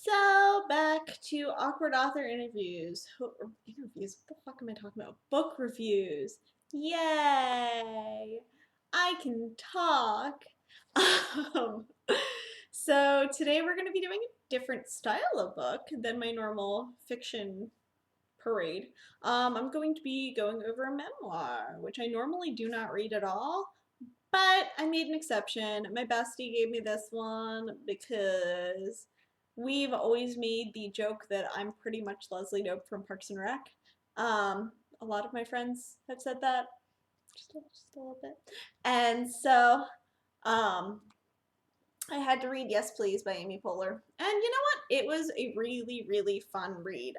So back to awkward author interviews. Interviews? What the fuck am I talking about? Book reviews. Yay! I can talk. Um, so today we're going to be doing a different style of book than my normal fiction parade. I'm going to be going over a memoir, which I normally do not read at all, but I made an exception. My bestie gave me this one because we've always made the joke that I'm pretty much Leslie Knope from Parks and Rec. A lot of my friends have said that, just a little bit. And so um, I had to read Yes Please by Amy Poehler. And you know what? It was a really, really fun read.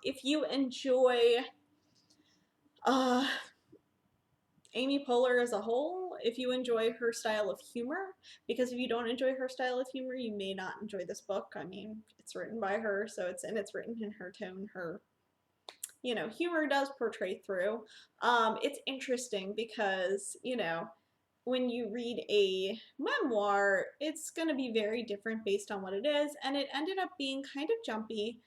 If you enjoy uh, Amy Poehler as a whole, if you enjoy her style of humor, because if you don't enjoy her style of humor, you may not enjoy this book. I mean, it's written by her, so it's written in her tone. Her, humor does portray through. It's interesting because, when you read a memoir, it's going to be very different based on what it is, and it ended up being kind of jumpy.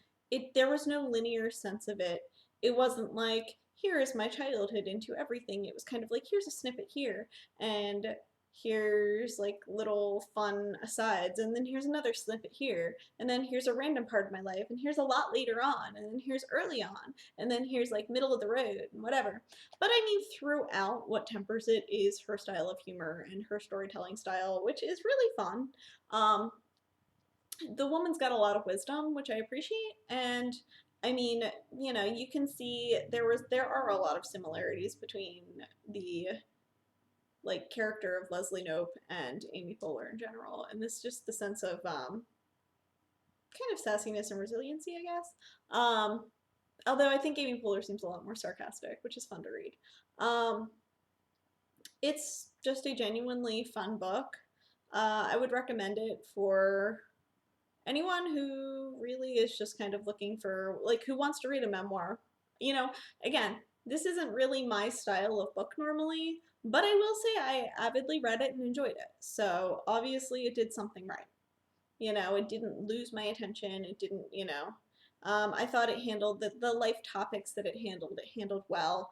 There was no linear sense of it. It wasn't like, here is my childhood into everything. It was kind of like, here's a snippet here, and here's like little fun asides, and then here's another snippet here, and then here's a random part of my life, and here's a lot later on, and then here's early on, and then here's like middle of the road and whatever. But I mean, throughout, what tempers it is her style of humor and her storytelling style, which is really fun. The woman's got a lot of wisdom, which I appreciate, and I mean, you can see there are a lot of similarities between the like character of Leslie Knope and Amy Poehler in general, and this just the sense of kind of sassiness and resiliency, I guess. Although I think Amy Poehler seems a lot more sarcastic, which is fun to read. Um, it's just a genuinely fun book. I would recommend it for anyone who really is just kind of looking for, like, who wants to read a memoir. Again, this isn't really my style of book normally, but I will say I avidly read it and enjoyed it. So obviously it did something right. It didn't lose my attention. It didn't, I thought it handled the life topics that it handled well.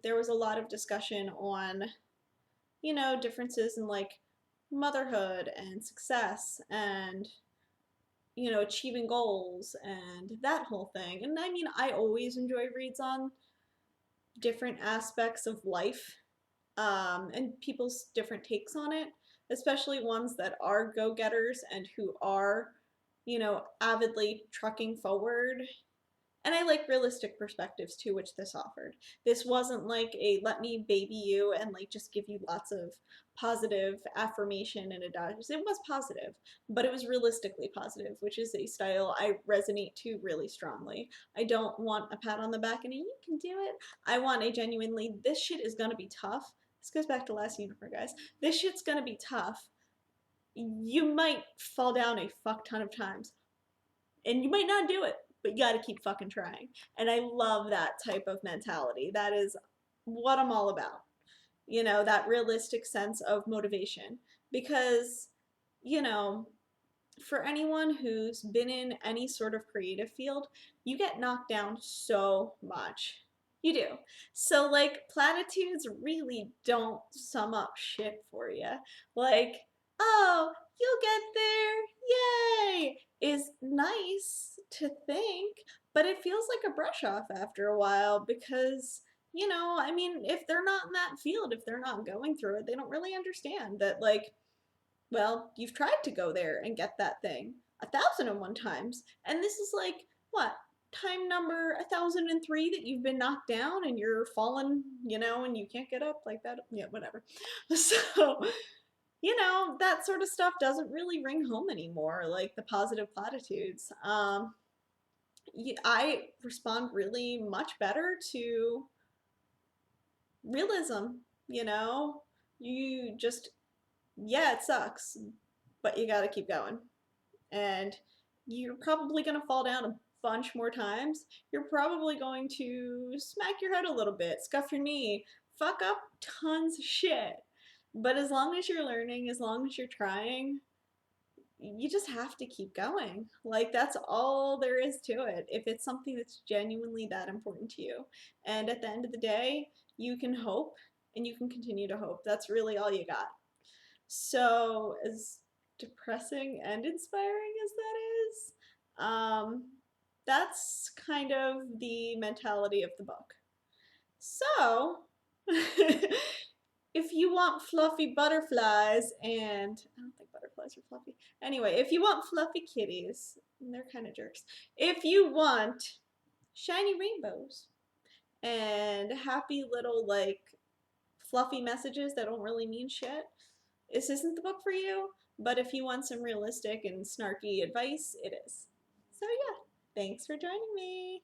There was a lot of discussion on, differences in like motherhood and success and, achieving goals and that whole thing. And I mean, I always enjoy reads on different aspects of life and people's different takes on it, especially ones that are go getters and who are, avidly trucking forward. And I like realistic perspectives too, which this offered. This wasn't like a let me baby you and like just give you lots of positive affirmation and adage. It was positive, but it was realistically positive, which is a style I resonate to really strongly. I don't want a pat on the back and a you can do it. I want a genuinely, this shit is gonna be tough. This goes back to last unicorn, guys. This shit's gonna be tough. You might fall down a fuck ton of times, and you might not do it, but you gotta keep fucking trying. And I love that type of mentality. That is what I'm all about. That realistic sense of motivation. Because, you know, for anyone who's been in any sort of creative field, you get knocked down so much. You do. So, like, platitudes really don't sum up shit for you. Like, oh, you'll get there, yay, is nice to think, but it feels like a brush off after a while because, I mean, if they're not in that field, if they're not going through it, they don't really understand that, like, well, you've tried to go there and get that thing 1,001 times, and this is like, what, time number 1,003 that you've been knocked down and you're falling, and you can't get up like that. Yeah, whatever. So, that sort of stuff doesn't really ring home anymore, like the positive platitudes. I respond really much better to realism, you know? You just, yeah, it sucks, but you gotta keep going. And you're probably gonna fall down a bunch more times. You're probably going to smack your head a little bit, scuff your knee, fuck up tons of shit. But as long as you're learning, as long as you're trying, you just have to keep going. Like, that's all there is to it. If it's something that's genuinely that important to you. And at the end of the day, you can hope and you can continue to hope. That's really all you got. So, as depressing and inspiring as that is, that's kind of the mentality of the book. So, if you want fluffy butterflies, and I don't think butterflies are fluffy. Anyway, if you want fluffy kitties, they're kind of jerks. If you want shiny rainbows and happy little, like, fluffy messages that don't really mean shit, this isn't the book for you. But if you want some realistic and snarky advice, it is. So, yeah, thanks for joining me.